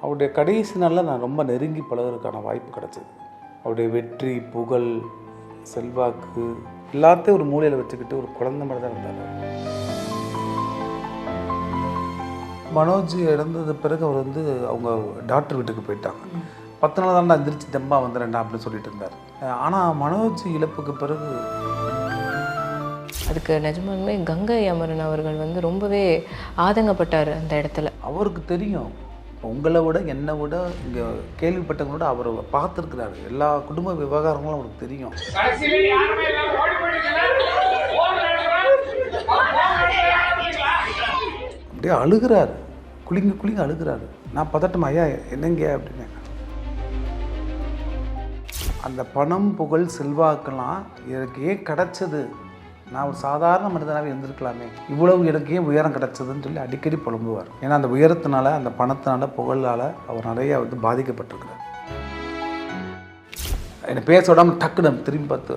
அவருடைய கடைசி நாளில் நான் ரொம்ப நெருங்கி பழகுறதுக்கான வாய்ப்பு கிடச்சிது. அவருடைய வெற்றி, புகழ், செல்வாக்கு எல்லாத்தையும் ஒரு மூலையில் வச்சுக்கிட்டு ஒரு குழந்தை மாதிரி தான் இருந்தார். மனோஜ் இறந்தது பிறகு அவர் வந்து அவங்க டாக்டர் வீட்டுக்கு போயிட்டாங்க. 10 நாள் தான் நான் எந்திரிச்சு தெம்பா வந்துடுறேன்டா அப்படின்னு சொல்லிட்டு இருந்தார். ஆனால் மனோஜ் இழப்புக்கு பிறகு அதுக்கு நிஜமாலுமே கங்கை அமரன் அவர்கள் வந்து ரொம்பவே ஆதங்கப்பட்டார் அந்த இடத்துல. அவருக்கு தெரியும், உங்களை விட என்னை விட இங்கே கேள்விப்பட்டவங்களோட அவர் பார்த்துருக்கிறாரு. எல்லா குடும்ப விவகாரங்களும் அவருக்கு தெரியும். அப்படியே அழுகிறாரு, குளிங்க அழுகிறாரு. நான் பதட்டம், ஐயா என்னங்க அப்படின்னு. அந்த பணம், புகழ், செல்வாக்கெல்லாம் எனக்கு ஏன் கிடச்சது? நான் ஒரு சாதாரண மனிதனாகவே இருந்திருக்கலாமே, இவ்வளவு எனக்கு ஏன் உயரம் கிடச்சதுன்னு சொல்லி அடிக்கடி புலம்புவார். ஏன்னா அந்த உயரத்தினால, அந்த பணத்தினால, புகழால் அவர் நிறையா வந்து பாதிக்கப்பட்டிருக்கிறார். என்னை பேச விடாமல் டக்குன்னு திரும்பி பார்த்து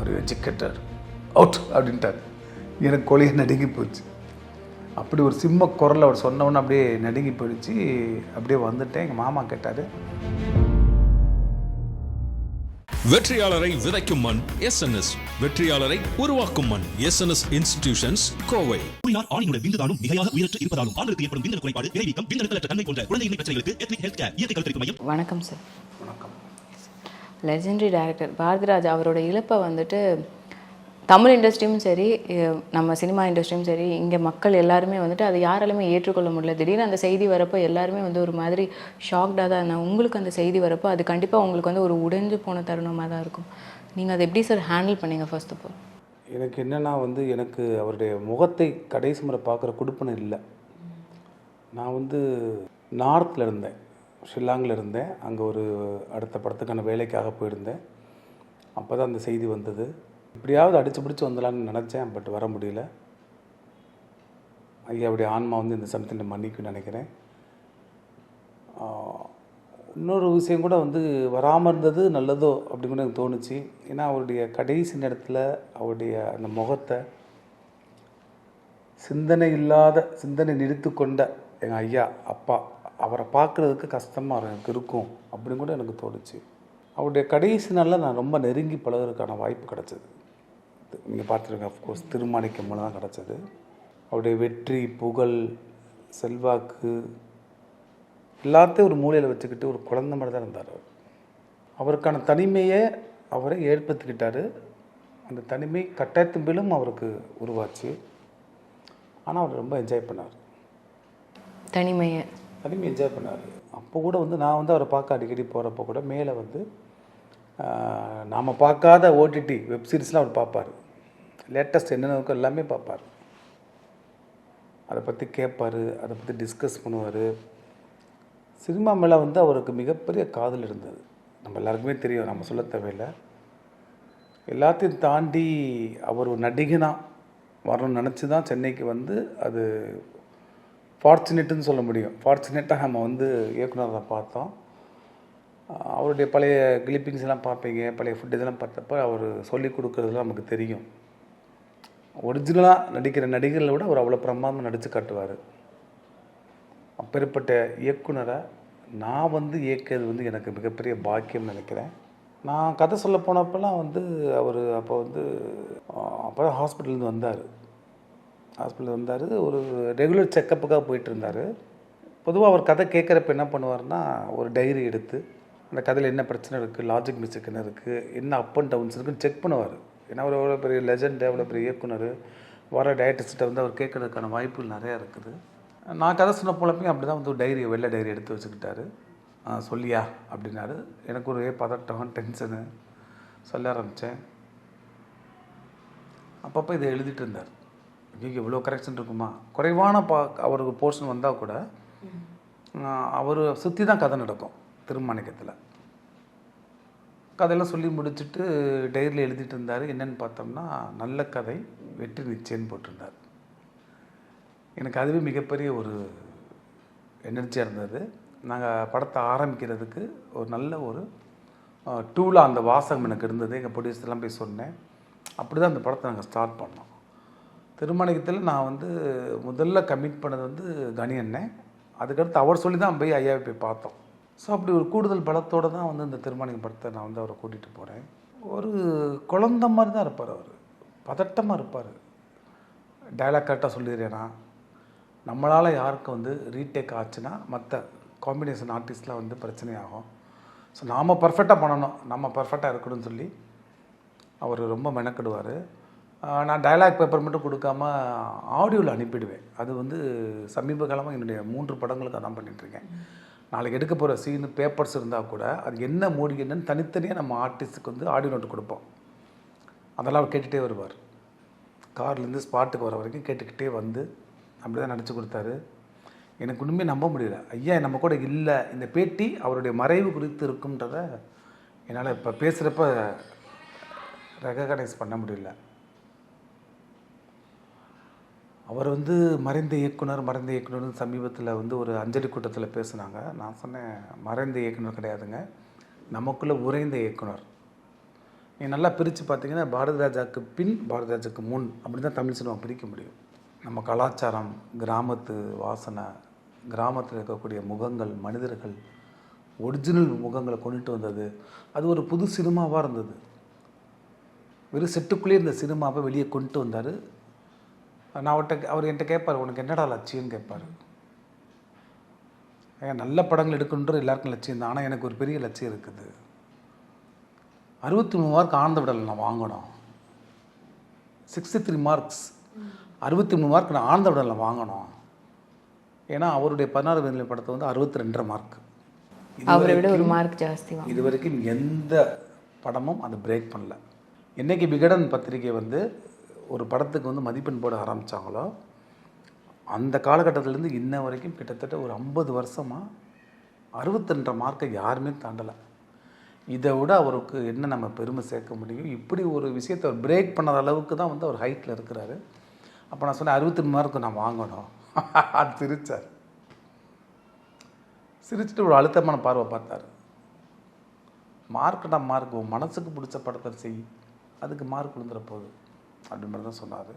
ஒரு எஜுகேட்டர் அவுட் அப்படின்ட்டார். எனக்கு கொலையை நடுங்கி போச்சு. அப்படி ஒரு சிம்ம குரல் அவர் சொன்னவொன்னு அப்படியே நடுங்கி போயிடுச்சு. அப்படியே வந்துட்டேன். எங்கள் மாமா கேட்டார். வெற்றியாளரை விதைக்கும் மண் SNS, வெற்றியாளரை உருவாக்கும் மண் SNS இன்ஸ்டிடியூஷன்ஸ், கோவை. ஆணினுடைய விந்துதானும் மிகையாக உயரற்று இருப்பதாலும் ஆண்களுக்கு ஏற்படும் விந்தணு குறைபாடு, விரைவீக்கம், விந்தணுக்களற்ற தன்மை போன்ற குழந்தையின்மை பிரச்சனைகளுக்கு எத்னிக் ஹெல்த் கேர் இயற்கை கருத்தரிப்பு மையம். வணக்கம் சார். வணக்கம். லெஜெண்டரி டைரக்டர் பாரதிராஜ் அவரோட இழப்பை வந்துட்டு தமிழ் இண்டஸ்ட்ரியும் சரி, நம்ம சினிமா இண்டஸ்ட்ரியும் சரி, இங்கே மக்கள் எல்லாருமே வந்துட்டு அதை யாராலுமே ஏற்றுக்கொள்ள முடியல. திடீர்னு அந்த செய்தி வரப்போ எல்லாருமே வந்து ஒரு மாதிரி ஷாக்டாக தான் இருந்தாங்க. உங்களுக்கு அந்த செய்தி வரப்போ அது கண்டிப்பாக உங்களுக்கு வந்து ஒரு உடைஞ்சு போன தருணமாக தான் இருக்கும். நீங்கள் அதை எப்படி சார் ஹேண்டில் பண்ணீங்க? ஃபர்ஸ்ட் ஆஃப் ஆல் எனக்கு என்னென்னா வந்து எனக்கு அவருடைய முகத்தை கடைசி முறை பார்க்குற கொடுப்பனை இல்லை. நான் வந்து நார்த்தில் இருந்தேன், ஷில்லாங்கில் இருந்தேன். அங்கே ஒரு அடுத்த படத்துக்கான வேலைக்காக போயிருந்தேன். அப்போ தான் அந்த செய்தி வந்தது. இப்படியாவது அடித்து பிடிச்சி வந்துடலான்னு நினச்சேன், பட் வர முடியல. ஐயாவுடைய ஆன்மா வந்து இந்த சமயத்தில் மன்னிக்குன்னு நினைக்கிறேன். இன்னொரு விஷயம் கூட வந்து வராமல் இருந்தது நல்லதோ அப்படின்னு கூட எனக்கு தோணுச்சு. ஏன்னா அவருடைய கடைசி நேரத்தில் அவருடைய அந்த முகத்தை சிந்தனை நிறுத்து கொண்ட எங்கள் ஐயா அப்பா, அவரை பார்க்குறதுக்கு கஷ்டமாக எனக்கு இருக்கும் அப்படின்னு கூட எனக்கு தோணுச்சு. அவருடைய கடைசி நாளில் நான் ரொம்ப நெருங்கி பழகுறதுக்கான வாய்ப்பு கிடச்சிது. நீங்கள் பார்த்துருங்க, அஃப்கோர்ஸ் திருமாணிக்கம் மூலம் தான் கிடச்சது. அவருடைய வெற்றி, புகழ், செல்வாக்கு எல்லாத்தையும் ஒரு மூலையில் வச்சுக்கிட்டு ஒரு குழந்தை மாதிரி தான் இருந்தார். அவருக்கான தனிமையை அவரை ஏற்படுத்திக்கிட்டார். அந்த தனிமை கட்டாயத்தின் மேலும் அவருக்கு உருவாச்சு. ஆனால் அவர் ரொம்ப என்ஜாய் பண்ணார், தனிமையை என்ஜாய் பண்ணார். அப்போ கூட வந்து நான் வந்து அவரை பார்க்க அடிக்கடி போகிறப்போ கூட மேலே வந்து நாம் பார்க்காத OTT வெப்சீரிஸ்லாம் அவர் பார்ப்பார். லேட்டஸ்ட் என்னென்ன இருக்கோ எல்லாமே பார்ப்பார். அதை பற்றி கேட்பார், அதை பற்றி டிஸ்கஸ் பண்ணுவார். சினிமா மேலே வந்து அவருக்கு மிகப்பெரிய காதல் இருந்தது. நம்ம எல்லாருக்குமே தெரியும், நம்ம சொல்ல தேவையில்லை. எல்லாத்தையும் தாண்டி அவர் ஒரு நடிகனாக வரணும்னு நினச்சி தான் சென்னைக்கு வந்து, அது ஃபார்ச்சுனேட்டுன்னு சொல்ல முடியும். ஃபார்ச்சுனேட்டாக நம்ம வந்து இயக்குனரை பார்த்தோம். அவருடைய பழைய கிளிப்பிங்ஸ் எல்லாம் பார்ப்பீங்க, பழைய ஃபுட் இதெல்லாம் பார்த்தப்போ அவர் சொல்லிக் கொடுக்குறதுலாம் நமக்கு தெரியும். ஒரிஜினலாக நடிக்கிற நடிகர்களை விட அவர் அவ்வளோ பிரமாதமாக நடித்து காட்டுவார். அப்பேற்பட்ட இயக்குனரை நான் வந்து இயக்கிறது வந்து எனக்கு மிகப்பெரிய பாக்கியம்னு நினைக்கிறேன். நான் கதை சொல்ல போனப்பெல்லாம் வந்து அவர் அப்போ தான் ஹாஸ்பிட்டல்லேருந்து வந்தார். ஒரு ரெகுலர் செக்கப்புக்காக போயிட்டு இருந்தார். பொதுவாக அவர் கதை கேட்குறப்ப என்ன பண்ணுவார்னா, ஒரு டைரி எடுத்து அந்த கதையில் என்ன பிரச்சனை இருக்குது, லாஜிக் மிஸ்டேக் என்ன இருக்குது, என்ன அப் அண்ட் டவுன்ஸ் இருக்குன்னு செக் பண்ணுவார். ஏன்னா அவர் எவ்வளோ பெரிய லெஜண்ட், எவ்வளோ பெரிய இயக்குனர், வர டைரக்டர்ஸ்கிட்ட வந்து அவர் கேட்கறதுக்கான வாய்ப்புகள் நிறையா இருக்குது. நான் கதை சொன்ன போலப்பையும் அப்படி தான் வந்து ஒரு வெள்ளை டைரி எடுத்து வச்சுக்கிட்டாரு. சொல்லியா அப்படின்னாரு. எனக்கு ஒரு பதட்டம், டென்ஷனு. சொல்ல ஆரம்பித்தேன். அப்பப்போ இதை எழுதிட்டு இருந்தார். இங்கே இவ்வளோ கரெக்ஷன் இருக்குமா, குறைவான அவருக்கு போர்ஷன் வந்தால் கூட அவர் சுற்றி தான் கதை நடக்கும். திருமாணிக்கத்தில் கதையெல்லாம் சொல்லி முடிச்சுட்டு டைரியில் எழுதிட்டு இருந்தார். என்னென்னு பார்த்தோம்னா, நல்ல கதை வெற்றி நிச்சயம்னு போட்டிருந்தார். எனக்கு அதுவே மிகப்பெரிய ஒரு எனர்ஜியாக இருந்தது. நாங்கள் படத்தை ஆரம்பிக்கிறதுக்கு ஒரு நல்ல ஒரு டூலாக அந்த வாசகம் எனக்கு இருந்தது. எங்கள் ப்ரொடியூசர்லாம் போய் சொன்னேன். அப்படி தான் அந்த படத்தை நாங்கள் ஸ்டார்ட் பண்ணோம். திருமாணிக்கத்தில் நான் வந்து முதல்ல கமிட் பண்ணது வந்து கணி அண்ணன், அதுக்கடுத்து அவர் சொல்லி தான் போய் ஐயாவை போய் பார்த்தோம். ஸோ அப்படி ஒரு கூடுதல் பலத்தோடு தான் வந்து இந்த திருமணம் படத்தை நான் வந்து அவரை கூட்டிகிட்டு போகிறேன். ஒரு குழந்த மாதிரி தான் இருப்பார் அவர், பதட்டமாக இருப்பார். டைலாக் கரெக்டாக சொல்லிடுறேன்னா, நம்மளால் யாருக்கு வந்து ரீடேக் ஆச்சுன்னா மற்ற காம்பினேஷன் ஆர்டிஸ்ட்லாம் வந்து பிரச்சனையாகும். ஸோ நாம் பர்ஃபெக்டாக பண்ணணும், நம்ம பர்ஃபெக்டாக இருக்கணும்னு சொல்லி அவர் ரொம்ப மெனக்கிடுவார். நான் டைலாக் பேப்பர் மட்டும் கொடுக்காம ஆடியோவில் அனுப்பிடுவேன். அது வந்து சமீப காலமாக என்னுடைய 3 படங்களுக்கு அதான் பண்ணிகிட்ருக்கேன். நாளைக்கு எடுக்க போகிற சீனு பேப்பர்ஸ் இருந்தால் கூட அது என்ன மூடி என்னன்னு தனித்தனியாக நம்ம ஆர்டிஸ்ட்டுக்கு வந்து ஆடியோ நோட்டு கொடுப்போம். அதெல்லாம் அவர் கேட்டுகிட்டே வருவார். கார்லேருந்து ஸ்பாட்டுக்கு வர வரைக்கும் கேட்டுக்கிட்டே வந்து அப்படி தான் நடிச்சு கொடுத்தாரு. எனக்கு ஒன்றுமே நம்ப முடியல, ஐயா நம்ம கூட இல்லை. இந்த பேட்டி அவருடைய மறைவு குறித்து இருக்குன்றத என்னால் இப்போ பேசுகிறப்ப ரெகக்னைஸ் பண்ண முடியல. அவர் வந்து மறைந்த இயக்குனர்னு சமீபத்தில் வந்து ஒரு அஞ்சலி கூட்டத்தில் பேசுனாங்க. நான் சொன்னேன், மறைந்த இயக்குனர் கிடையாதுங்க, நமக்குள்ளே உறைந்த இயக்குனர். நீங்கள் நல்லா பிரித்து பார்த்தீங்கன்னா பாரதி ராஜாவுக்கு பின், பாரதி ராஜாவுக்கு முன், அப்படி தான் தமிழ் சினிமா பிரிக்க முடியும். நம்ம கலாச்சாரம், கிராமத்து வாசனை, கிராமத்தில் இருக்கக்கூடிய முகங்கள், மனிதர்கள், ஒரிஜினல் முகங்களை கொண்டுட்டு வந்தது, அது ஒரு புது சினிமாவாக இருந்தது. வெறும் செட்டுக்குள்ளேயே இருந்த சினிமாவை வெளியே கொண்டு வந்தார். நான் அவர் என்கிட்ட கேட்பார், உனக்கு என்னடா லட்சியம்னு கேட்பார். ஏன் நல்ல படங்கள் எடுக்கணுன்ற எல்லாருக்கும் லட்சியம் தான், ஆனால் எனக்கு ஒரு பெரிய லட்சியம் இருக்குது. 63 மார்க் ஆனந்த விடலை நான் வாங்கணும். 63 மார்க்ஸ் 63 மார்க் நான் ஆனந்த விடலை வாங்கணும். ஏன்னா அவருடைய 16 வேலை படத்தை வந்து 62.5 மார்க், அவரை விட ஒரு மார்க் ஜாஸ்தி. இது வரைக்கும் எந்த படமும் அதை பிரேக் பண்ணல. என்னைக்கு விகடன் பத்திரிகை வந்து ஒரு படத்துக்கு வந்து மதிப்பெண் போட ஆரம்பித்தாங்களோ அந்த காலகட்டத்திலேருந்து இன்ன வரைக்கும் கிட்டத்தட்ட ஒரு 50 வருஷமாக 62 மார்க்கை யாருமே தாண்டலை. இதை விட அவருக்கு என்ன நம்ம பெருமை சேர்க்க முடியும்? இப்படி ஒரு விஷயத்தை அவர் பிரேக் பண்ணாத அளவுக்கு தான் வந்து அவர் ஹைட்டில் இருக்கிறாரு. அப்போ நான் சொன்னேன், 63 மார்க்கு நான் வாங்கணும். அது சிரிச்சுட்டு ஒரு அழுத்தமான பார்வை பார்த்தார். மார்க்குடா மார்க், உன் மனசுக்கு பிடிச்ச படத்தை செய், அதுக்கு மார்க் விழுந்துற போகுது அப்படி மாதிரி தான் சொன்னார்.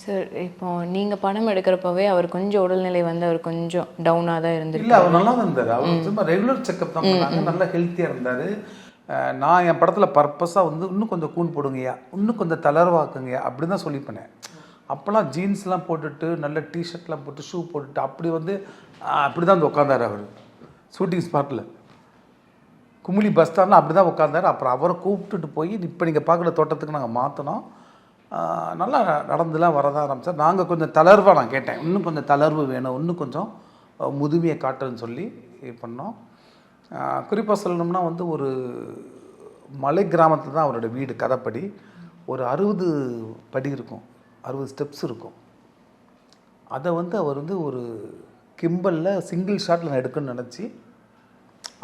சார், இப்போ நீங்கள் படம் எடுக்கிறப்பவே அவர் கொஞ்சம் உடல்நிலை வந்து அவர் கொஞ்சம் டவுனாக தான் இருந்துருக்கு. இல்லை, அவர் நல்லா தான் இருந்தார். அவர் சும்மா ரெகுலர் செக்கப் தான் பண்ணாங்க, நல்லா ஹெல்த்தியாக இருந்தார். நான் என் படத்தில் பர்பஸாக வந்து இன்னும் கொஞ்சம் கூன் போடுங்கய்யா, இன்னும் கொஞ்சம் தளர்வாக்குங்கய்யா அப்படி தான் சொல்லிப்பேனேன். அப்போல்லாம் ஜீன்ஸ்லாம் போட்டுட்டு நல்ல டிஷர்ட்லாம் போட்டு ஷூ போட்டுட்டு அப்படி வந்து அப்படி தான் வந்து உட்காந்தார். அவர் ஷூட்டிங் ஸ்பாட்டில் குமுளி பஸ் ஸ்டாண்டில் அப்படி தான் உட்காந்தார். அப்புறம் அவரை கூப்பிட்டுட்டு போய் இப்போ நீங்கள் பார்க்குற தோட்டத்துக்கு நாங்கள் மாற்றினோம். நல்லா நடந்துலாம் வரதான் ஆரம்பித்தார். நாங்கள் கொஞ்சம் தளர்வாக, நான் கேட்டேன், இன்னும் கொஞ்சம் தளர்வு வேணும், இன்னும் கொஞ்சம் முதுமையை காட்டுன்னு சொல்லி பண்ணோம். குறிப்பாக சொல்லணும்னா வந்து ஒரு மலை கிராமத்தில் தான் அவரோட வீடு. கதைப்படி ஒரு 60 படி இருக்கும், 60 ஸ்டெப்ஸ் இருக்கும். அதை வந்து அவர் வந்து ஒரு கிம்பலில் சிங்கிள் ஷாட்டில் நான் எடுக்கணும்னு நினச்சி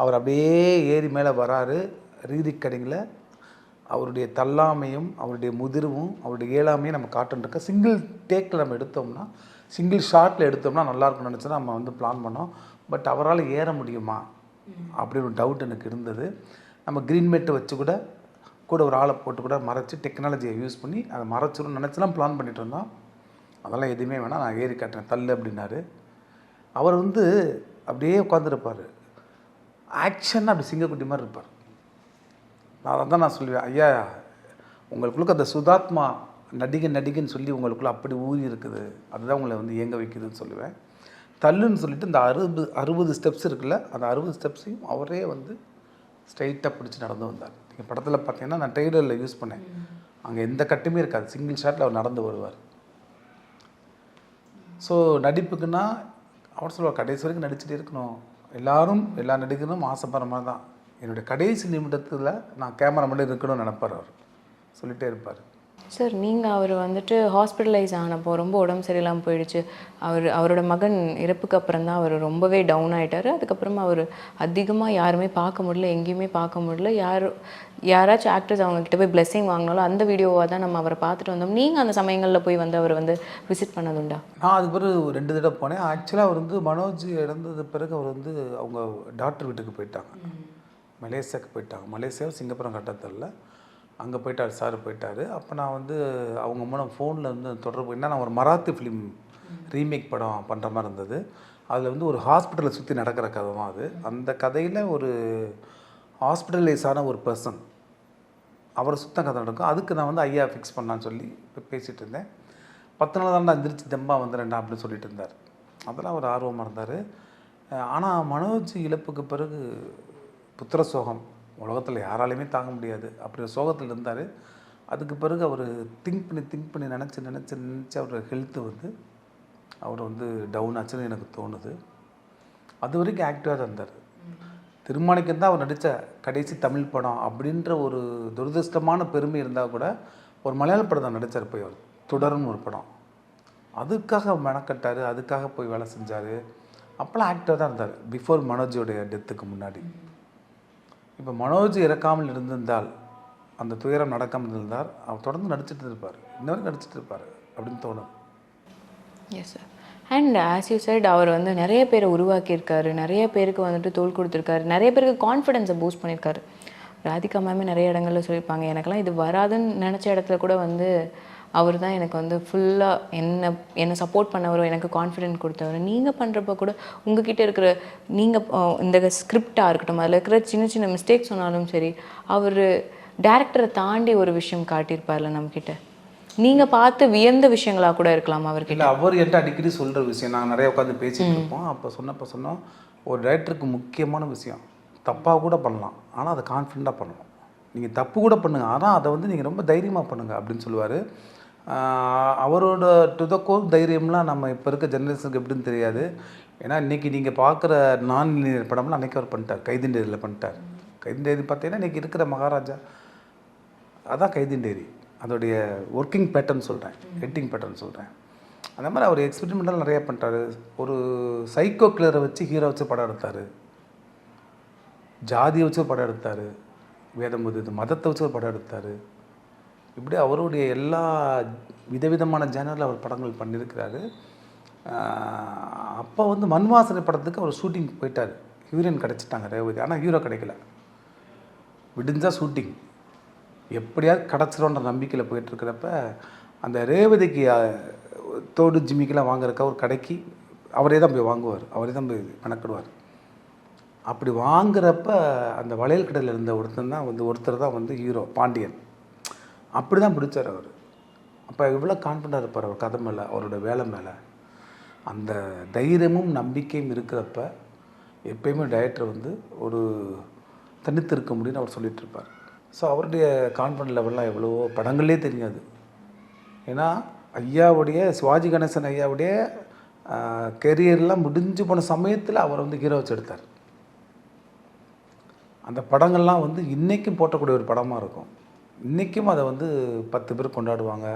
அவர் அப்படியே ஏறி மேலே வராரு. ரீதிக் கடையில் அவருடைய தள்ளாமையும் அவருடைய முதிர்வும் அவருடைய இயலாமையும் நம்ம காட்டுருக்க சிங்கிள் டேக்கில் நம்ம எடுத்தோம்னா, சிங்கிள் ஷாட்டில் எடுத்தோம்னா நல்லாயிருக்கும்னு நினச்சி நம்ம வந்து பிளான் பண்ணோம். பட் அவரால் ஏற முடியுமா அப்படின்னு ஒரு டவுட் எனக்கு இருந்தது. நம்ம க்ரீன் மேட்டை வச்சு கூட ஒரு ஆளை போட்டு கூட மறைச்சி டெக்னாலஜியை யூஸ் பண்ணி அதை மறைச்சிடும் நினச்சிலாம் பிளான் பண்ணிட்டு இருந்தோம். அதெல்லாம் எதுவுமே வேணாம், நான் ஏறி காட்டுறேன் தள்ளு அப்படின்னாரு. அவர் வந்து அப்படியே உட்காந்துருப்பார், ஆக்ஷன் அப்படி சிங்கக்குட்டி மாதிரி இருப்பார். நான் தான் நான் சொல்லுவேன், ஐயா உங்களுக்குள்ள அந்த சுதாத்மா நடிகன்னு சொல்லி உங்களுக்குள்ள அப்படி ஊறி இருக்குது, அதுதான் உங்களை வந்து இயங்க வைக்குதுன்னு சொல்லுவேன். தள்ளுன்னு சொல்லிட்டு இந்த 60 ஸ்டெப்ஸ் இருக்குல்ல, அந்த 60 ஸ்டெப்ஸையும் அவரே வந்து ஸ்ட்ரைட்டாக பிடிச்சி நடந்து வந்தார். நீங்கள் படத்தில் பார்த்தீங்கன்னா நான் ட்ரெய்லரில் யூஸ் பண்ணேன், அங்கே எந்த கட்டுமே இருக்காது, சிங்கிள் ஷாட்டில் அவர் நடந்து வருவார். ஸோ நடிப்புக்குன்னா அவர் சொல்லுவார், கடைசி வரைக்கும் நடிச்சுட்டு இருக்கணும், எல்லா நடிகரும் ஆசைப்படுற மாதிரி தான். என்னுடைய கடைசி நிமிடத்தில் நான் கேமரா மட்டும் இருக்கணும்னு நினைப்பார். அவர் சொல்லிகிட்டே இருப்பார். சார், நீங்கள் அவர் வந்துட்டு ஹாஸ்பிட்டலைஸ் ஆனப்போ ரொம்ப உடம்பு சரியில்லாமல் போயிடுச்சு. அவரோட மகன் இறப்புக்கு அப்புறம் தான் அவர் ரொம்பவே டவுன் ஆகிட்டார். அதுக்கப்புறமா அவர் அதிகமாக யாருமே பார்க்க முடியல, எங்கேயுமே பார்க்க முடியல. யாராச்சும் ஆக்டர்ஸ் அவங்கக்கிட்ட போய் பிளெஸிங் வாங்கினாலும் அந்த வீடியோவாக தான் நம்ம அவரை பார்த்துட்டு வந்தோம். நீங்கள் அந்த சமயங்களில் போய் வந்து அவர் வந்து விசிட் பண்ணதுண்டா? நான் அதுக்கு பிறகு 2 தடவை போனேன். ஆக்சுவலாக அவர் வந்து மனோஜ் இறந்தது பிறகு அவர் வந்து அவங்க டாக்டர் வீட்டுக்கு போயிட்டாங்க, மலேசியாவுக்கு போயிட்டாங்க. மலேசியாவும் சிங்கப்பூரம் கட்டத்தில் அங்கே போயிட்டார், சார் போயிட்டார். அப்போ நான் வந்து அவங்க மூலம் ஃபோனில் வந்து தொடர்பு, என்ன நான் ஒரு மராத்தி ஃபிலிம் ரீமேக் படம் பண்ணுற மாதிரி இருந்தது. அதில் வந்து ஒரு ஹாஸ்பிட்டலை சுற்றி நடக்கிற கதை தான் அது. அந்த கதையில் ஒரு ஹாஸ்பிட்டலைஸ் ஆன ஒரு பர்சன், அவரை சுத்தம் கதை நடக்கும். அதுக்கு நான் வந்து ஐயா ஃபிக்ஸ் பண்ணான்னு சொல்லி இப்போ பேசிகிட்டு இருந்தேன். 10 நாள் தான்டா எந்திரிச்சு தெம்பா வந்துடுறேன்டா அப்படின்னு சொல்லிட்டு இருந்தார். அதெல்லாம் ஒரு ஆர்வமாக இருந்தார். ஆனால் மனோஜ் இழப்புக்கு பிறகு புத்திர சோகம் உலகத்தில் யாராலையுமே தாங்க முடியாது, அப்படி ஒரு சோகத்தில் இருந்தார். அதுக்கு பிறகு அவர் திங்க் பண்ணி நினச்சி அவர் ஹெல்த்து வந்து அவர் வந்து டவுன் ஆச்சுன்னு எனக்கு தோணுது. அது வரைக்கும் ஆக்டிவாக தான் இருந்தார். திருமாணிக்கம் தான் அவர் நடித்த கடைசி தமிழ் படம் அப்படின்ற ஒரு துரதிருஷ்டமான பெருமை இருந்தால் கூட ஒரு மலையாள படம் தான் நடித்தார். போய் அவர் தொடர்னு ஒரு படம், அதுக்காக மெனக்கட்டார், அதுக்காக போய் வேலை செஞ்சார். அப்போலாம் ஆக்டிவாக தான் இருந்தார் பிஃபோர் மனோஜோடைய டெத்துக்கு முன்னாடி. இப்போ மனோஜ் இறக்காமல் இருந்திருந்தால், அந்த துயரம் நடக்காமல் இருந்தால், அவர் தொடர்ந்து நடிச்சிட்டு இருப்பார், இன்னவரைக்கும் நடிச்சிட்டு இருப்பார் அப்படின்னு தோணும். Yes sir. And as you said அவர் வந்து நிறைய பேரை உருவாக்கியிருக்காரு, நிறைய பேருக்கு வந்துட்டு தோல் கொடுத்துருக்காரு, நிறைய பேருக்கு கான்ஃபிடென்ஸை பூஸ்ட் பண்ணியிருக்காரு. ராதிகா மேமே நிறைய இடங்களில் சொல்லியிருப்பாங்க, எனக்கெல்லாம் இது வராதுன்னு நினச்ச இடத்துல கூட வந்து அவர் தான் எனக்கு வந்து ஃபுல்லாக என்னை சப்போர்ட் பண்ணவர், எனக்கு கான்ஃபிடென்ட் கொடுத்தவர். நீங்கள் பண்ணுறப்ப கூட உங்ககிட்ட இருக்கிற நீங்கள் இந்த ஸ்கிரிப்டாக இருக்கட்டும், அதில் இருக்கிற சின்ன சின்ன மிஸ்டேக் சொன்னாலும் சரி, அவர் டேரக்டரை தாண்டி ஒரு விஷயம் காட்டியிருப்பார்ல நம்மக்கிட்ட, நீங்கள் பார்த்து வியந்த விஷயங்களாக கூட இருக்கலாம் அவர்கிட்ட. இல்லை, அவர் என்கிட்ட அடிக்கடி சொல்கிற விஷயம், நாங்கள் நிறைய உட்காந்து பேசிகிட்டு இருப்போம். அப்போ சொன்னோம், ஒரு டைரக்டருக்கு முக்கியமான விஷயம், தப்பாக கூட பண்ணலாம், ஆனால் அதை கான்ஃபிடண்ட்டாக பண்ணணும். நீங்கள் தப்பு கூட பண்ணுங்கள், ஆனால் அதை வந்து நீங்கள் ரொம்ப தைரியமாக பண்ணுங்கள் அப்படின்னு சொல்லுவார். அவரோட டு த கோர் தைரியம்லாம் நம்ம இப்போ இருக்க ஜெனரேஷனுக்கு எப்படின்னு தெரியாது. ஏன்னா இன்றைக்கி நீங்கள் பார்க்குற நான் லீனியர் படம்லாம் அன்றைக்கி அவர் பண்ணிட்டார், கைதிண்டேரியில் பண்ணிட்டார். கைதிண்டேரி பார்த்தீங்கன்னா இன்றைக்கி இருக்கிற மகாராஜா அதான் கைதிண்டேரி, அதோடைய ஒர்க்கிங் பேட்டர்ன் சொல்கிறேன், எடிட்டிங் பேட்டர்ன் சொல்கிறேன். அந்த மாதிரி அவர் எக்ஸ்பெரிமெண்டல் நிறையா பண்ணிட்டார். ஒரு சைக்கோ கிளரை வச்சு ஹீரோ வச்சு படம் எடுத்தார், ஜாதியை வச்சு படம் எடுத்தார், மதத்தை வச்சு ஒரு படம் எடுத்தார். இப்படி அவருடைய எல்லா விதவிதமான ஜேனரில் அவர் படங்கள் பண்ணியிருக்கிறாரு. அப்போ வந்து மண்வாசனை படத்துக்கு அவர் ஷூட்டிங் போயிட்டார். ஹீரோயின் கிடச்சிட்டாங்க ரேவதி, ஆனால் ஹீரோ கிடைக்கல. விடிஞ்சா ஷூட்டிங் எப்படியாவது கிடச்சிரோன்ற நம்பிக்கையில் போயிட்டுருக்கிறப்ப அந்த ரேவதிக்கு தோடு ஜிம்மிக்கெலாம் வாங்குறக்க ஒரு கடைக்கு அவரே தான் போய் வாங்குவார், அவரே தான் போய் மெனக்கிடுவார். அப்படி வாங்குறப்ப அந்த வளையல் கடையில் இருந்த ஒருத்தர் தான் வந்து ஹீரோ பாண்டியன். அப்படி தான் பிடிச்சார் அவர். அப்போ எவ்வளோ கான்ஃபிடண்டாக இருப்பார் அவர் கதை மேலே, அவரோட வேலை மேலே. அந்த தைரியமும் நம்பிக்கையும் இருக்கிறப்ப எப்பயுமே டைரக்டர் வந்து ஒரு தனித்து இருக்க முடியும்னு அவர் சொல்லிகிட்டு இருப்பார். ஸோ அவருடைய கான்ஃபிடன்ட் லெவல்லாம் எவ்வளவோ படங்களே தெரியாது. ஏன்னா ஐயாவுடைய சிவாஜி கணேசன் ஐயாவுடைய கெரியர்லாம் முடிஞ்சு போன சமயத்தில் அவர் வந்து ஹீரோ வச்சு எடுத்தார். அந்த படங்கள்லாம் வந்து இன்றைக்கும் போட்டக்கூடிய ஒரு படமாக இருக்கும். இன்றைக்கும் அதை வந்து 10 பேர் கொண்டாடுவாங்க.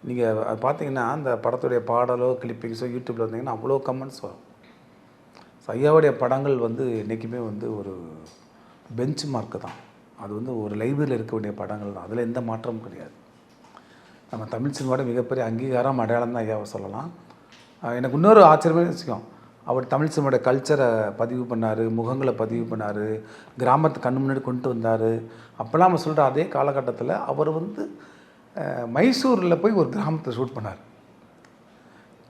நீங்கள் அது பார்த்தீங்கன்னா அந்த படத்துடைய பாடலோ கிளிப்பிங்ஸோ யூடியூப்பில் வந்தீங்கன்னா அவ்வளோ கமெண்ட்ஸ் வரும். ஸோ ஐயாவுடைய படங்கள் வந்து என்றைக்குமே வந்து ஒரு பெஞ்ச் மார்க்கு தான். அது வந்து ஒரு லைப்ரரியில் இருக்க வேண்டிய படங்கள் தான், அதில் எந்த மாற்றமும் கிடையாது. நம்ம தமிழ் சினிமாவோட மிகப்பெரிய அங்கீகாரம் அடையாளம் தான் ஐயாவை சொல்லலாம். எனக்கு இன்னொரு ஆச்சரியமான விஷயம், அவர் தமிழ் சினிமாவோட கல்ச்சரை பதிவு பண்ணார், முகங்களை பதிவு பண்ணார், கிராமத்து கண்ணு முன்னாடி கொண்டு வந்தார். அப்போல்லாம் நம்ம சொல்கிற அதே காலகட்டத்தில் அவர் வந்து மைசூரில் போய் ஒரு கிராமத்தை ஷூட் பண்ணார்.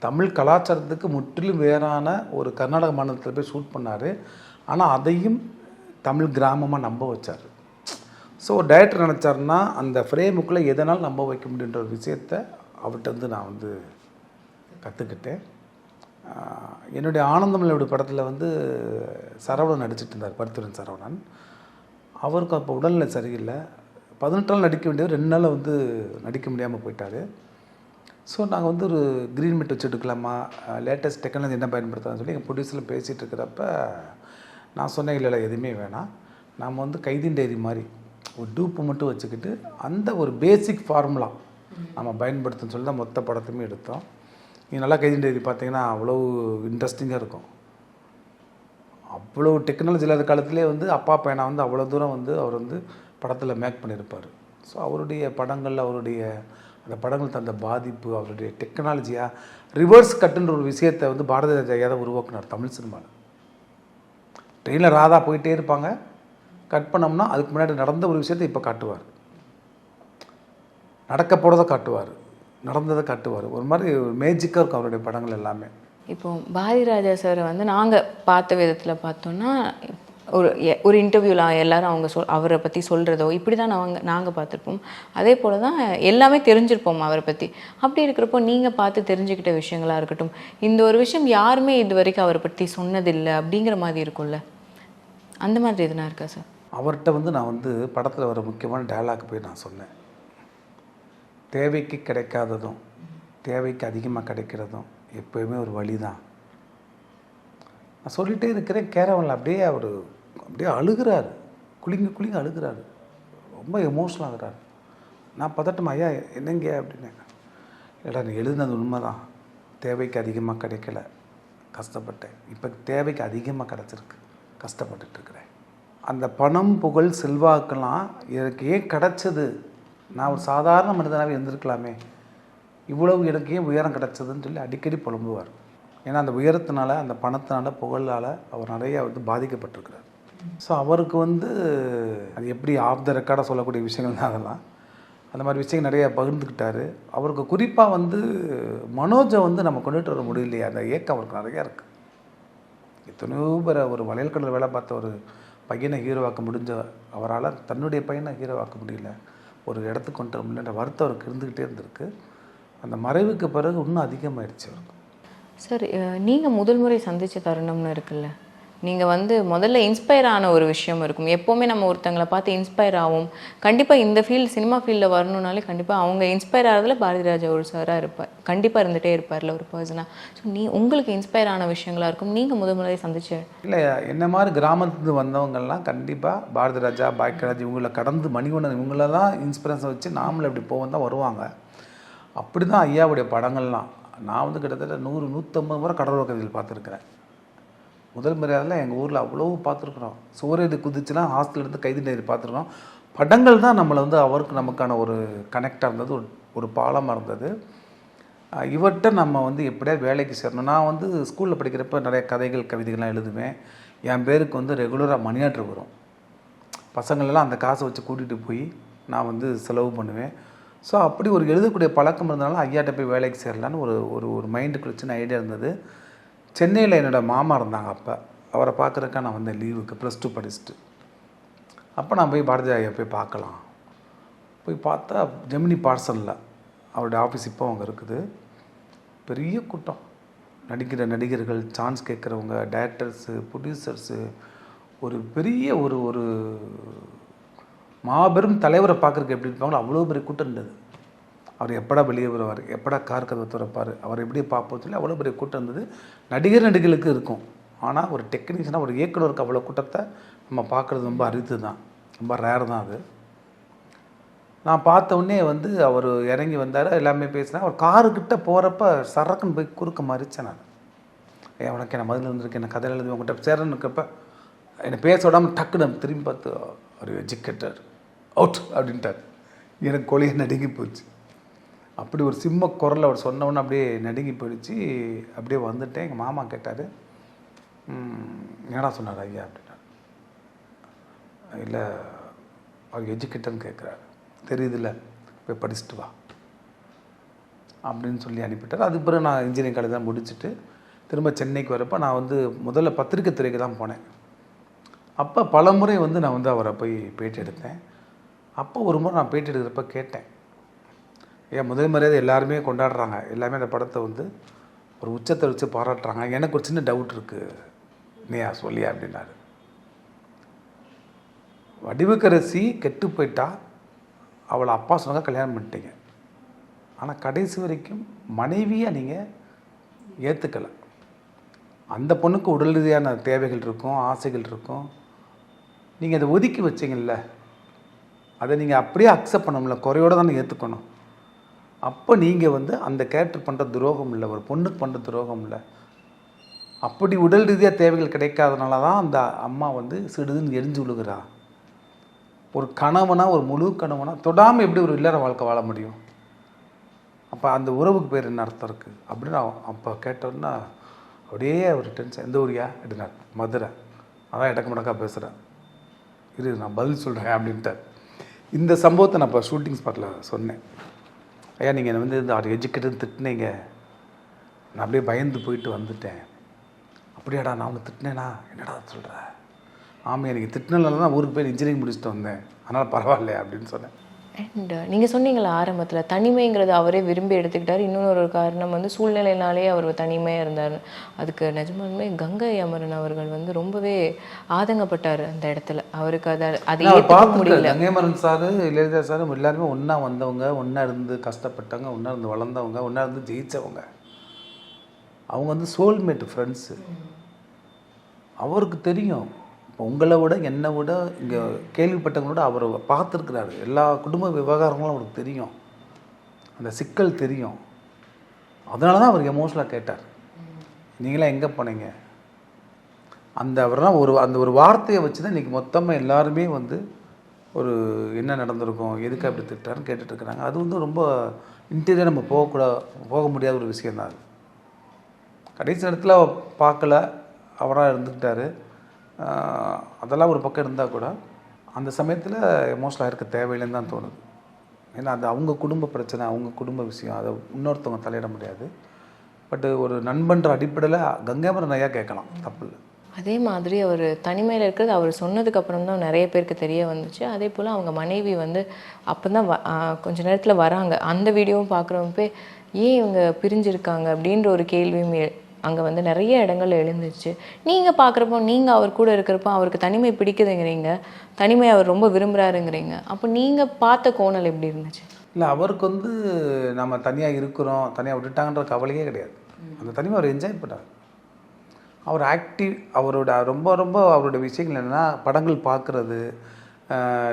தமிழ் கலாச்சாரத்துக்கு முற்றிலும் வேறான ஒரு கர்நாடக மாநிலத்தில் போய் ஷூட் பண்ணார். ஆனால் அதையும் தமிழ் கிராமமாக நம்ப வச்சார். ஸோ ஒரு டைரக்டர் நினச்சாருன்னா அந்த ஃப்ரேமுக்குள்ளே எதனால் நம்ப வைக்க முடியுன்ற ஒரு விஷயத்தை அவர்கிட்ட வந்து நான் வந்து கற்றுக்கிட்டேன். என்னுடைய ஆனந்தமலையோட படத்தில் வந்து சரவணன் நடிச்சிட்டு இருந்தார், பருத்துரன் சரவணன். அவருக்கு அப்போ உடல்நிலை சரியில்லை. 18 நாள் நடிக்க வேண்டியது 2 நாளில் வந்து நடிக்க முடியாமல் போயிட்டார். ஸோ நாங்கள் வந்து ஒரு க்ரீன் மீட் வச்சு எடுக்கலாமா, லேட்டஸ்ட் டெக்னாலஜி என்ன பயன்படுத்தலாம்னு சொல்லி எங்கள் ப்ரொடியூசரில் பேசிகிட்டு இருக்கிறப்ப நான் சொன்னேன், இல்லை எதுவுமே வேணாம், நாம் வந்து கைதிண்டேரி மாதிரி ஒரு டூப்பு மட்டும் வச்சுக்கிட்டு அந்த ஒரு பேசிக் ஃபார்முலா நம்ம பயன்படுத்தணும்னு சொல்லி தான் மொத்த படத்தையுமே எடுத்தோம். நீங்கள் நல்லா கைதிண்டேரி பார்த்தீங்கன்னா அவ்வளோ இன்ட்ரெஸ்டிங்காக இருக்கும். அவ்வளோ டெக்னாலஜி இல்லாத காலத்திலே வந்து அப்பா பையனை வந்து அவ்வளோ தூரம் வந்து அவர் வந்து படத்தில் மேக் பண்ணியிருப்பார். ஸோ அவருடைய படங்கள், அவருடைய அந்த படங்கள் தந்த பாதிப்பு, அவருடைய டெக்னாலஜியாக ரிவர்ஸ் கட்டுன்ற ஒரு விஷயத்தை வந்து பாரதி ராஜா ஐயா தான் உருவாக்குனார் தமிழ் சினிமாவில். ட்ரெயினில் ராதா போயிட்டே இருப்பாங்க, கட் பண்ணோம்னா அதுக்கு முன்னாடி நடந்த ஒரு விஷயத்தை இப்போ காட்டுவார், நடக்க போகிறத காட்டுவார், நடந்ததை காட்டுவார். ஒரு மாதிரி மேஜிக்காக இருக்கும் அவருடைய படங்கள் எல்லாமே. இப்போ பாரதிராஜா சாரை வந்து நாங்கள் பார்த்த விதத்தில் பார்த்தோன்னா ஒரு இன்டர்வியூவில் எல்லாரும் அவரை பற்றி சொல்கிறதோ இப்படி தான் நாங்கள் பார்த்துருப்போம். அதே போல் தான் எல்லாமே தெரிஞ்சிருப்போம் அவரை பற்றி. அப்படி இருக்கிறப்போ நீங்கள் பார்த்து தெரிஞ்சுக்கிட்ட விஷயங்களாக இருக்கட்டும், இந்த ஒரு விஷயம் யாருமே இது வரைக்கும் அவரை பற்றி சொன்னதில்லை அப்படிங்கிற மாதிரி இருக்கும்ல, அந்த மாதிரி எதுனா இருக்கா சார்? அவர்கிட்ட வந்து நான் வந்து படத்தில் வர முக்கியமான டயலாக் போய் நான் சொன்னேன். தேவைக்கு கிடைக்காததும் தேவைக்கு அதிகமாக கிடைக்கிறதும் எப்போயுமே ஒரு வழி தான். நான் சொல்லிகிட்டே இருக்கிறேன். கேரவனில் அப்படியே அழுகிறாரு, குளிங்க அழுகிறாரு, ரொம்ப எமோஷ்னல் ஆகுறாரு. நான் பதட்டம், ஐயா என்னங்க அப்படின்னு. இல்லைடா நீ எழுதுனது உண்மை தான், தேவைக்கு அதிகமாக கிடைக்கல, கஷ்டப்பட்டேன். இப்போ தேவைக்கு அதிகமாக கிடச்சிருக்கு, கஷ்டப்பட்டுருக்கிறேன். அந்த பணம் புகழ் செல்வாக்கெல்லாம் எனக்கு ஏன் கிடச்சது? நான் ஒரு சாதாரண மனிதனாகவே இருந்திருக்கலாமே, இவ்வளவு எனக்கு ஏன் உயரம் கிடச்சதுன்னு சொல்லி அடிக்கடி புலம்புவார். ஏன்னா அந்த உயரத்தினால, அந்த பணத்தினால, புகழால் அவர் நிறையா வந்து பாதிக்கப்பட்டிருக்கிறார். ஸோ அவருக்கு வந்து அது எப்படி ஆஃப் த ரெக்கார்டாக சொல்லக்கூடிய விஷயங்கள் தான் அதெல்லாம். அந்த மாதிரி விஷயங்கள் நிறைய பகிர்ந்துக்கிட்டார். அவருக்கு குறிப்பாக வந்து மனோஜை வந்து நம்ம கொண்டுட்டு வர முடியலையே, அந்த ஏக்கம் அவருக்கு நிறையா இருக்குது. எத்தனையோ பேரை ஒரு வளையல் கடல் வேலை பார்த்த ஒரு பையனை ஹீரோவாக்க முடிஞ்ச அவரால் தன்னுடைய பையனை ஹீரோவாக்க முடியல, ஒரு இடத்துக்கு கொண்டு வர முடியலன்ற வருத்தம் அவருக்கு இருந்துக்கிட்டே இருந்திருக்கு. அந்த மறைவுக்கு பிறகு இன்னும் அதிகமாகிடுச்சு அவருக்கு. சார், நீங்கள் முதல் முறை சந்தித்த தருணம்னு இருக்குல்ல, நீங்கள் வந்து முதல்ல இன்ஸ்பயர் ஆன ஒரு விஷயம் இருக்கும். எப்போவுமே நம்ம ஒருத்தங்களை பார்த்து இன்ஸ்பயர் ஆகும். கண்டிப்பாக இந்த சினிமா ஃபீல்டில் வரணுன்னாலே கண்டிப்பாக அவங்க இன்ஸ்பயர் ஆகிறதுல பாரதிராஜா ஒரு சாராக இருப்பார், கண்டிப்பாக இருந்துகிட்டே இருப்பார்ல ஒரு பர்சனாக. ஸோ உங்களுக்கு இன்ஸ்பயர் ஆன விஷயங்களாக இருக்கும் நீங்கள் முதல் முறை சந்திச்ச? இல்லை, என்ன மாதிரி கிராமத்துலேருந்து வந்தவங்கள்லாம் கண்டிப்பாக பாரதிராஜா, பாக்கியராஜ் இவங்களை கடந்து மணிவண்ணன் இவங்கள தான் இன்ஸ்பிரேஷன் வச்சு நாமளும் இப்படி போவோம் தான் வருவாங்க. அப்படி தான் ஐயாவுடைய படங்கள்லாம். நான் வந்து கிட்டத்தட்ட 100-150 முறை கடலோர கதைகள் பார்த்துருக்குறேன். முதல் முறையாதெல்லாம் எங்கள் ஊரில் அவ்வளோ பார்த்துருக்குறோம். சூரியது குதிச்சுலாம் ஹாஸ்டல்லேருந்து கைது நேரி பார்த்துருக்கோம். படங்கள் தான் நம்மளை வந்து அவருக்கு நமக்கான ஒரு கனெக்டாக இருந்தது, ஒரு பாலமாக இருந்தது. இவர்கிட்ட நம்ம வந்து எப்படியாவது வேலைக்கு சேரணும். நான் வந்து ஸ்கூலில் படிக்கிறப்ப நிறைய கதைகள் கவிதைகள்லாம் எழுதுவேன். என் பேருக்கு வந்து ரெகுலராக மணி ஆர்டர் வரும். பசங்களெல்லாம் அந்த காசை வச்சு கூட்டிகிட்டு போய் நான் வந்து செலவு பண்ணுவேன். ஸோ அப்படி ஒரு எழுதக்கூடிய பழக்கம் இருந்தனால ஐயாட்ட போய் வேலைக்கு சேரலான்னு ஒரு மைண்டுக்குள்ள சின்ன ஐடியா இருந்தது. சென்னையில் என்னோடய மாமா இருந்தாங்க. அப்போ அவரை பார்க்குறதுக்காக நான் வந்தேன் லீவுக்கு, +2 படிச்சுட்டு. அப்போ நான் போய் பாரதி ஐயா போய் பார்க்கலாம். போய் பார்த்தா ஜெமினி பார்சலில் அவருடைய ஆஃபீஸ் இப்போ அங்கே இருக்குது. பெரிய கூட்டம், நடிக்கிற நடிகர்கள், சான்ஸ் கேட்குறவங்க, டைரக்டர்ஸு, ப்ரொடியூசர்ஸு, ஒரு பெரிய ஒரு மாபெரும் தலைவரை பார்க்குறதுக்கு எப்படி இருப்பாங்களோ அவ்வளோ பெரிய கூட்டம் இருந்தது. அவர் எப்படா வெளியே வருவார், எப்படா கார் கதவை திறப்பார், அவர் எப்படி பார்ப்போம் சொல்லி அவ்வளோ பெரிய கூட்டம் இருந்தது. நடிகர்களுக்கு இருக்கும். ஆனால் ஒரு டெக்னீஷியனாக ஒரு இயக்குனருக்கு அவ்வளோ கூட்டத்தை நம்ம பார்க்குறது ரொம்ப அரிது தான், ரொம்ப ரேர் தான் அது. நான் பார்த்த உடனே வந்து அவர் இறங்கி வந்தார், எல்லாமே பேசினேன். அவர் காருக்கிட்ட போகிறப்ப சரக்குன்னு போய் குறுக்க மறித்தேன். நான் உனக்கு என்ன பதில் இருந்திருக்கு, என்ன கதை எழுதி உங்கள்கிட்ட சேரன்னு இருக்கப்ப என்னை பேச விடாமல் டக்குன்னு திரும்பி பார்த்து அவர் எஜுகேட்டர் அவுட் அப்படின்ட்டார். எனக்கு கொலையை நடுங்கி போச்சு. அப்படி ஒரு சிம்ம குரல் அவர் சொன்னவொன்னே அப்படியே நடுங்கி போயிடுச்சு. அப்படியே வந்துட்டேன். எங்கள் மாமா கேட்டார், என்னடா சொன்னார் ஐயா அப்படின்னார். இல்லை, அவர் எஜுகேட்டர்னு கேட்குறாரு, தெரியுதுல்ல, போய் படிச்சுட்டு வா அப்படின்னு சொல்லி அனுப்பிட்டார். அதுக்கு பிறகு நான் இன்ஜினியரிங் காலேஜ் தான் முடிச்சுட்டு திரும்ப சென்னைக்கு வரப்போ நான் வந்து முதல்ல பத்திரிக்கை துறைக்கு தான் போனேன். அப்போ பல முறை வந்து நான் வந்து அவரை போய் பேட்டி எடுத்தேன். அப்போ ஒரு முறை நான் பேட்டி எடுக்கிறப்ப கேட்டேன், ஏன் முதல் மரியாதை எல்லாருமே கொண்டாடுறாங்க, எல்லாமே அந்த படத்தை வந்து ஒரு உச்சத்தை வச்சு பாராட்டுறாங்க, எனக்கு ஒரு சின்ன டவுட் இருக்குது, நீயா சொல்லியா அப்படின்னாரு. வடிவுக்கரசி கெட்டு போயிட்டா, அவளை அப்பா சொன்னாங்க கல்யாணம் பண்ணிட்டீங்க, ஆனால் கடைசி வரைக்கும் மனைவியாக நீங்கள் ஏற்றுக்கலை. அந்த பொண்ணுக்கு உடல் ரீதியான தேவைகள் இருக்கும், ஆசைகள் இருக்கும், நீங்கள் அதை ஒதுக்கி வச்சிங்கல்ல, அதை நீங்கள் அப்படியே அக்செப்ட் பண்ணணும்ல, குறையோடு தானே ஏற்றுக்கணும். அப்போ நீங்கள் வந்து அந்த கேரக்டர் பண்ணுற துரோகம் இல்லை, ஒரு பொண்ணுக்கு பண்ணுற துரோகம் இல்லை. அப்படி உடல் ரீதியாக தேவைகள் கிடைக்காதனால தான் அந்த அம்மா வந்து சிடுதுன்னு எரிஞ்சு விழுகிறா. ஒரு கணவனாக, ஒரு முழு கணவனாக தொடாமல் எப்படி ஒரு இல்லற வாழ்க்கை வாழ முடியும்? அப்போ அந்த உறவுக்கு பேர் என்ன அர்த்தம் இருக்குது அப்படின்னு அப்போ கேட்டோன்னா அப்படியே ஒரு டென்ஷன். எந்த ஊரியா அப்படின்னார். மதுரை. அதான் இடக்கு முடக்கா பேசுகிறேன், இது நான் பதில் சொல்கிறேன் அப்படின்ட்டார். இந்த சம்பவத்தை நான் இப்போ ஷூட்டிங் ஸ்பாட்டில் சொன்னேன். ஐயா நீங்கள் வந்து இந்த அவர் எஜுகேட்டட் திட்டினீங்க, நான் அப்படியே பயந்து போயிட்டு வந்துட்டேன். அப்படியாடா நான் உன்னை திட்டினேனா? என்னடா சொல்கிற? ஆமாம், எனக்கு திட்டினால தான் ஊருக்கு போய் இன்ஜினியரிங் முடிச்சுட்டு வந்தேன், அதனால் பரவாயில்ல அப்படின்னு சொன்னேன். அண்ட் நீங்கள் சொன்னீங்களா ஆரம்பத்தில் தனிமைங்கிறது அவரே விரும்பி எடுத்துக்கிட்டார். இன்னொரு காரணம் வந்து சூழ்நிலையினாலே அவர் தனிமையாக இருந்தார். அதுக்கு நிஜமாலுமே கங்கை அமரன் அவர்கள் வந்து ரொம்பவே ஆதங்கப்பட்டார் அந்த இடத்துல. அவருக்கு அதை ஏற்றுக்க முடியல. கங்கை அமரன் சார், இளையராஜா சார் எல்லாருமே ஒன்றா வந்தவங்க, ஒன்றா இருந்து கஷ்டப்பட்டவங்க, ஒன்றா இருந்து வளர்ந்தவங்க, ஒன்றா இருந்து ஜெயித்தவங்க. அவங்க வந்து சோல்மேட் ஃப்ரெண்ட்ஸு. அவருக்கு தெரியும், இப்போ உங்களை விட என்னை விட இங்கே கேள்விப்பட்டவங்களோட அவர் பார்த்துருக்குறாரு. எல்லா குடும்ப விவகாரங்களும் அவருக்கு தெரியும், அந்த சிக்கல் தெரியும். அதனால தான் அவர் எமோஷனலாக கேட்டார், நீங்களாம் எங்கே போனீங்க? அவர்லாம் அந்த ஒரு வார்த்தையை வச்சு தான் இன்றைக்கி மொத்தமாக எல்லாருமே வந்து ஒரு என்ன நடந்திருக்கும், எதுக்கு அப்படி திட்டாருன்னு கேட்டுட்ருக்குறாங்க. அது வந்து ரொம்ப இன்டீரியராக நம்ம போக முடியாத ஒரு விஷயந்தான். அது கடைசி நேரத்தில் பார்க்கல, அவராக இருந்துக்கிட்டாரு. அதெல்லாம் ஒரு பக்கம் இருந்தால் கூட அந்த சமயத்தில் எமோஷனலாக இருக்க தேவையில்லைன்னு தான் தோணுது. ஏன்னா அது அவங்க குடும்ப பிரச்சனை, அவங்க குடும்ப விஷயம், அதை இன்னொருத்தவங்க தலையிட முடியாது. பட்டு ஒரு நண்பன்ற அடிப்படையில் கங்கைமரன் ஐயா கேட்கலாம், தப்பு இல்லை. அதே மாதிரி அவர் தனிமையில் இருக்கிறது அவர் சொன்னதுக்கப்புறம் தான் நிறைய பேருக்கு தெரிய வந்துச்சு. அதே போல் அவங்க மனைவி வந்து அப்போ தான் கொஞ்சம் நேரத்தில் வராங்க. அந்த வீடியோவும் பார்க்குறவங்க ஏன் இவங்க பிரிஞ்சிருக்காங்க அப்படின்ற ஒரு கேள்வியும் அங்கே வந்து நிறைய இடங்கள்ல எழுந்துச்சு. நீங்கள் பார்க்குறப்போ, நீங்கள் அவர் கூட இருக்கிறப்போ அவருக்கு தனிமை பிடிக்குதுங்கிறீங்க, தனிமை அவர் ரொம்ப விரும்புகிறாருங்கிறீங்க. அப்போ நீங்கள் பார்த்த கோணல் எப்படி இருந்துச்சு? இல்லை, அவருக்கு வந்து நம்ம தனியாக இருக்கிறோம், தனியாக விட்டுட்டாங்கன்ற கவலையே கிடையாது. அந்த தனிமை அவர் என்ஜாய் பண்ணார். அவர் ஆக்டிவ், ரொம்ப ரொம்ப அவருடைய விஷயங்கள் என்னென்னா படங்கள் பார்க்குறது.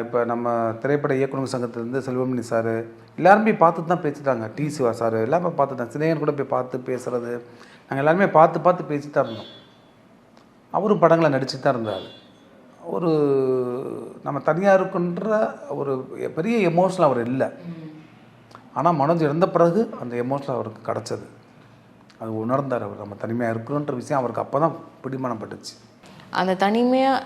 இப்போ நம்ம திரைப்பட இயக்குநர் சங்கத்திலேருந்து செல்வமணி சார் எல்லாருமே பார்த்துட்டு தான் பேசிட்டாங்க. டி சிவா சார் எல்லாமே பார்த்துட்டாங்க. சினேகன் கூட போய் பார்த்து பேசுகிறது, நாங்கள் எல்லாருமே பார்த்து பேசிட்டு தான் இருந்தோம். அவரும் படங்களை நடிச்சு தான் இருந்தார். ஒரு நம்ம தனியாக இருக்குன்ற ஒரு பெரிய எமோஷனல் அவர் இல்லை. ஆனால் மனோஜ் இறந்த பிறகு அந்த எமோஷனல் அவருக்கு கிடச்சது. அது உணர்ந்தார். அவர் நம்ம தனிமையாக இருக்கிறோன்ற விஷயம் அவருக்கு அப்போ தான் பிடிமானப்பட்டுச்சு. அந்த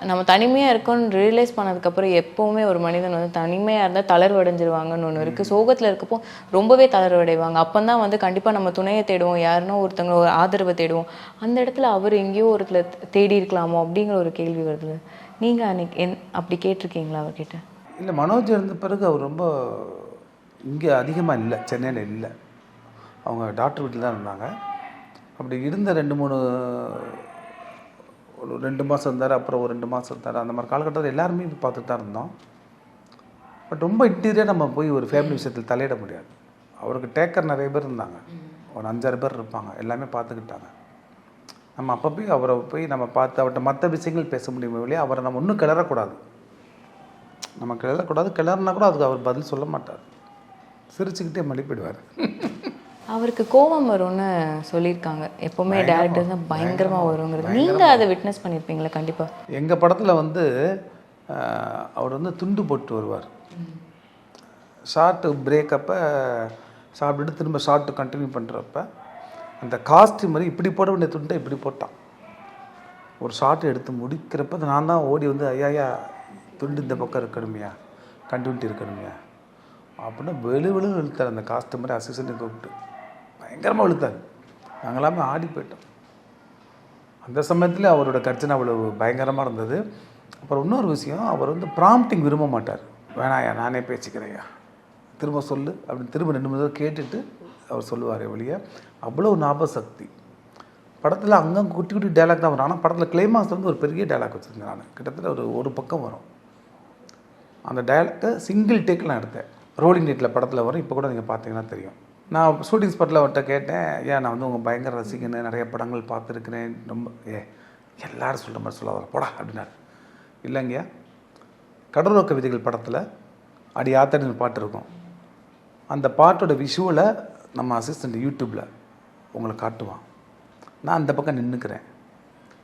நம்ம தனிமையாக இருக்கோன்னு ரியலைஸ் பண்ணதுக்கப்புறம் எப்போவுமே ஒரு மனிதன் வந்து தனிமையாக இருந்தால் தளர்வடைஞ்சிருவாங்கன்னு ஒன்று இருக்குது. சோகத்தில் இருக்கப்போ ரொம்பவே தளர்வடைவாங்க. அப்போ தான் வந்து கண்டிப்பாக நம்ம துணையை தேடுவோம், யாருன்னா ஒருத்தவங்க ஒரு ஆதரவை தேடுவோம். அந்த இடத்துல அவர் எங்கேயோ ஒருத்தர் தேடி இருக்கலாமோ அப்படிங்கிற ஒரு கேள்வி வருது. நீங்கள் அன்றைக்கி அப்படி கேட்டிருக்கீங்களா அவர்கிட்ட? இல்லை, மனோஜ் இருந்த பிறகு அவர் ரொம்ப இங்கே அதிகமாக இல்லை, சென்னையில் இல்லை. அவங்க டாக்டர் வீட்டில் தான் இருந்தாங்க. அப்படி இருந்த 2 மாதம் இருந்தார், அப்புறம் ஒரு 2 மாதம் இருந்தார். அந்த மாதிரி காலகட்டத்தில் எல்லாருமே பார்த்துட்டு தான் இருந்தோம். பட் ரொம்ப இன்டீரியராக நம்ம போய் ஒரு ஃபேமிலி விஷயத்தில் தலையிட முடியாது. அவருக்கு டேக்கர் நிறைய பேர் இருந்தாங்க, ஒரு 5-6 பேர் இருப்பாங்க, எல்லாமே பார்த்துக்கிட்டாங்க. நம்ம அப்போ போய் அவரை நம்ம பார்த்து அவர்கிட்ட மற்ற விஷயங்கள் பேச முடியுமே இல்லையா, அவரை நம்ம ஒன்றும் கிளறக்கூடாது. நம்ம கிளறினா கூட அதுக்கு அவர் பதில் சொல்ல மாட்டார், சிரிச்சுக்கிட்டே மடிப்பிடுவார். அவருக்கு கோபம் வரும்னு சொல்லியிருக்காங்க. எப்போவுமே டேரக்டர்ஸ் தான் பயங்கரமாக வருங்கிறது. நீங்கள் அதை விட்னஸ் பண்ணியிருப்பீங்களா? கண்டிப்பாக. எங்கள் படத்தில் வந்து அவர் வந்து துண்டு போட்டு வருவார். ஷார்ட்டு பிரேக்கப்போ சாப்பிட்டுட்டு திரும்ப ஷார்ட்டு கண்டினியூ பண்ணுறப்ப அந்த காஸ்ட்யூம் மாதிரி இப்படி போட வேண்டிய துண்டை இப்படி போட்டான். ஒரு ஷார்ட் எடுத்து முடிக்கிறப்ப நான் தான் ஓடி வந்து ஐயா துண்டு இந்த பக்கம் இருக்கணுமையா, கண்டினியூட்டி இருக்கணுமையா அப்படின்னா வெளு இழுத்தார். அந்த காஸ்ட்யூமரை அசிஸ்டண்ட்டை கூப்பிட்டு பயங்கரமாக இழுத்தார். நாங்களாமே ஆடி போயிட்டோம். அந்த சமயத்தில் அவரோட கர்ச்சனை அவ்வளவு பயங்கரமாக இருந்தது. அப்புறம் இன்னொரு விஷயம், அவர் வந்து ப்ராம்ப்டிங் விரும்ப மாட்டார். வேணாயா நானே பேசிக்கிறேயா, திரும்ப சொல்லு அப்படின்னு திரும்ப 2 தடவை கேட்டுட்டு அவர் சொல்லுவார் ஒழிய. அவ்வளோ ஞாபகசக்தி. படத்தில் அங்கங்கே குட்டி குட்டி டைலாக் தான் வரும். ஆனால் படத்தில் கிளைமாக்ஸ் வந்து ஒரு பெரிய டைலாக் வச்சுருந்தேன் நான். கிட்டத்தட்ட ஒரு பக்கம் வரும். அந்த டைலாக்கை சிங்கிள் டேக்கில் நான் எடுத்தேன். ரோலிங் நைட்டில் படத்தில் வரும். இப்போ கூட நீங்கள் பார்த்தீங்கன்னா தெரியும். நான் ஷூட்டிங் ஸ்பாட்டில் அவர்கிட்ட கேட்டேன், ஏன் நான் வந்து உங்கள் பயங்கர ரசிகன்னு, நிறைய படங்கள் பார்த்துருக்கிறேன், ரொம்ப எல்லோரும் சொல்கிற மாதிரி சொல்லாத போடா அப்படின்னாரு. இல்லைங்கய்யா, கடலோர கவிதைகள் படத்தில் அடி ஆத்தடின்னு பாட்டு இருக்கும். அந்த பாட்டோட விஷுவலை நம்ம அசிஸ்டண்ட் யூடியூப்பில் உங்களை காட்டுவான். நான் அந்த பக்கம் நின்றுக்கிறேன்.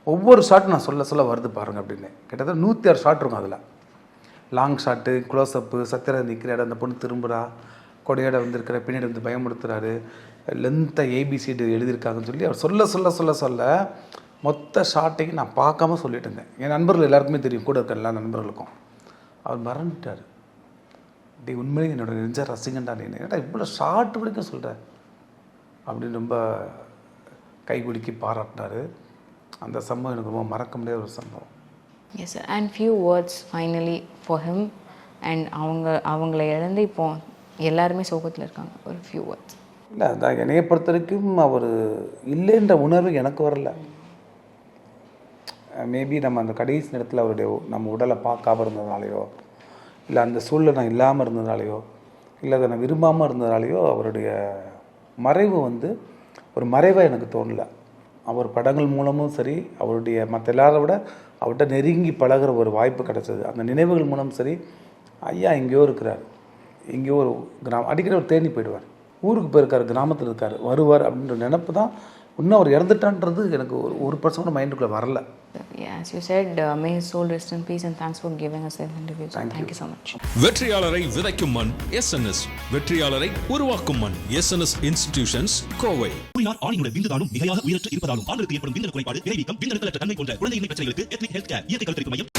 ஒவ்வொரு ஷாட்டும் நான் சொல்ல வருது பாருங்கள் அப்படின்னு. கிட்டத்தட்ட 106 ஷாட் இருக்கும். அதில் லாங் ஷாட்டு, க்ளோஸ்அப்பு, சத்திர நிற்கிற இடம், அந்த பொண்ணு திரும்புகிறா, கொடையோட வந்திருக்கிற பின்னாடி வந்து பயமுடுத்துறாரு, லென்த்தாக ஏபிசிடி எழுதியிருக்காங்கன்னு சொல்லி அவர் சொல்ல மொத்த ஷாட்டையும் நான் பார்க்காம சொல்லிட்டு இருந்தேன். என் நண்பர்கள் எல்லாருக்குமே தெரியும், கூட இருக்க எல்லா நண்பர்களுக்கும். அவர் மறந்துட்டார். உண்மையிலே என்னோட நெஞ்ச ரசிகண்டா, நீ ஏன்னா இவ்வளோ ஷார்ட் வரைக்கும் சொல்கிறேன் அப்படின்னு ரொம்ப கைகுலுக்கி பாராட்டினார். அந்த சம்பவம் எனக்கு ரொம்ப மறக்க முடியாத ஒரு சம்பவம். S sir. And few words finally for him. And அவங்கள இழந்து இப்போ எல்லாருமே சோகத்தில் இருக்காங்க. ஒரு ஃபியூ வேர்ட்ஸ். இல்லை, அதான் என்னைய பொறுத்த வரைக்கும் அவர் இல்லைன்ற உணர்வு எனக்கு வரல. மேபி நம்ம அந்த கடைசி நேரத்தில் அவருடைய நம்ம உடலை பார்க்காம இருந்ததுனாலையோ, இல்லை அந்த சூழலை நான் இல்லாமல் இருந்ததுனாலையோ, இல்லை அதை நான் விரும்பாமல் இருந்ததுனாலையோ அவருடைய மறைவு வந்து ஒரு மறைவாக எனக்கு தோணலை. அவர் படங்கள் மூலமும் சரி, அவருடைய மற்ற எல்லாரை விட அவர்கிட்ட நெருங்கி பழகிற ஒரு வாய்ப்பு கிடச்சிது. அந்த நினைவுகள் மூலம் சரி, ஐயா எங்கேயோ இருக்கிறார், எங்கேயோ ஒரு அடிக்கடி அவர் தேடி போயிடுவார், ஊருக்கு போயிருக்கார், கிராமத்தில் இருக்கார், வருவார் அப்படின்ற நினப்பு தான். இன்னும் அவர் இறந்துட்டான்றது எனக்கு ஒரு பர்சன்ட் மைண்டுக்குள்ளே வரல. As you said, may his soul rest in peace and thanks for giving us this interview. Thank you so much. வெற்றியாளரை விதைக்கும் மண் SNS, வெற்றியாளரை உருவாக்கும் மண் SNS இன்ஸ்டிடியூஷன்ஸ், கோவை. கூறினார் ஆணினுடைய விந்துதானும் மிகையாக உயிரற்று இருப்பதாலும் ஆண்களுக்கு ஏற்படும் விந்தணு குறைபாடு, விரைவீக்கம், விந்தணுக்களற்ற தன்மை போன்ற குழந்தையின்மை பிரச்சனைகளுக்கு எத்னிக் ஹெல்த் கேர் இயற்கை கருத்தரிப்பு மையம்